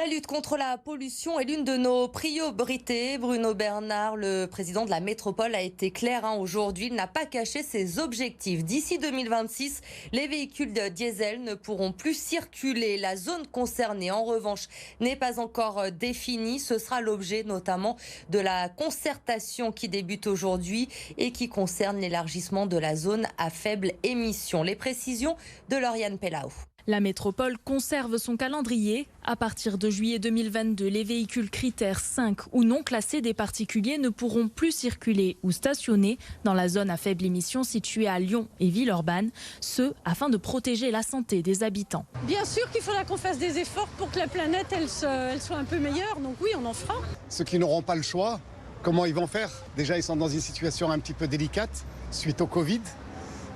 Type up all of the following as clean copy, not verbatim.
La lutte contre la pollution est l'une de nos priorités. Bruno Bernard, le président de la métropole, a été clair aujourd'hui. Il n'a pas caché ses objectifs. D'ici 2026, les véhicules diesel ne pourront plus circuler. La zone concernée, en revanche, n'est pas encore définie. Ce sera l'objet notamment de la concertation qui débute aujourd'hui et qui concerne l'élargissement de la zone à faible émission. Les précisions de Lauriane Pellaud. La métropole conserve son calendrier. À partir de juillet 2022, les véhicules critères 5 ou non classés des particuliers ne pourront plus circuler ou stationner dans la zone à faible émission située à Lyon et Villeurbanne, ce afin de protéger la santé des habitants. Bien sûr qu'il faudra qu'on fasse des efforts pour que la planète elle soit un peu meilleure, donc oui, on en fera. Ceux qui n'auront pas le choix, comment ils vont faire? Déjà, ils sont dans une situation un petit peu délicate suite au Covid.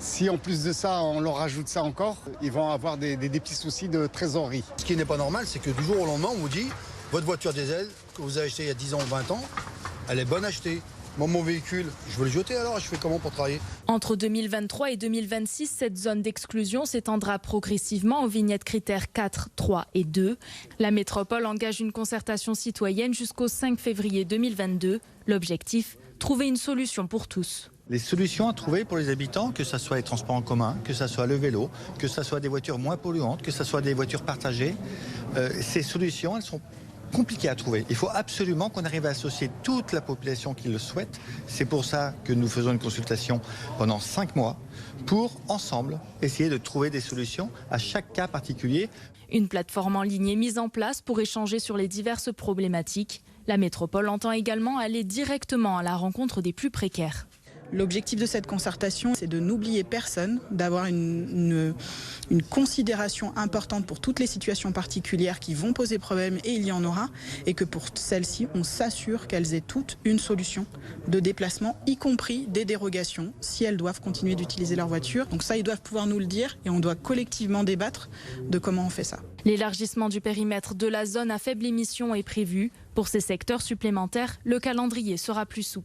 Si en plus de ça, on leur rajoute ça encore, ils vont avoir des petits soucis de trésorerie. Ce qui n'est pas normal, c'est que du jour au lendemain, on vous dit votre voiture diesel que vous avez achetée il y a 10 ans ou 20 ans, elle est bonne à acheter. Moi, mon véhicule, je veux le jeter alors, je fais comment pour travailler? Entre 2023 et 2026, cette zone d'exclusion s'étendra progressivement aux vignettes critères 4, 3 et 2. La métropole engage une concertation citoyenne jusqu'au 5 février 2022. L'objectif, trouver une solution pour tous. Les solutions à trouver pour les habitants, que ce soit les transports en commun, que ce soit le vélo, que ce soit des voitures moins polluantes, que ce soit des voitures partagées, ces solutions, elles sont compliquées à trouver. Il faut absolument qu'on arrive à associer toute la population qui le souhaite. C'est pour ça que nous faisons une consultation pendant 5 mois pour, ensemble, essayer de trouver des solutions à chaque cas particulier. Une plateforme en ligne est mise en place pour échanger sur les diverses problématiques. La métropole entend également aller directement à la rencontre des plus précaires. L'objectif de cette concertation, c'est de n'oublier personne, d'avoir une considération importante pour toutes les situations particulières qui vont poser problème, et il y en aura, et que pour celles-ci, on s'assure qu'elles aient toutes une solution de déplacement, y compris des dérogations, si elles doivent continuer d'utiliser leur voiture. Donc ça, ils doivent pouvoir nous le dire, et on doit collectivement débattre de comment on fait ça. L'élargissement du périmètre de la zone à faible émission est prévu. Pour ces secteurs supplémentaires, le calendrier sera plus souple.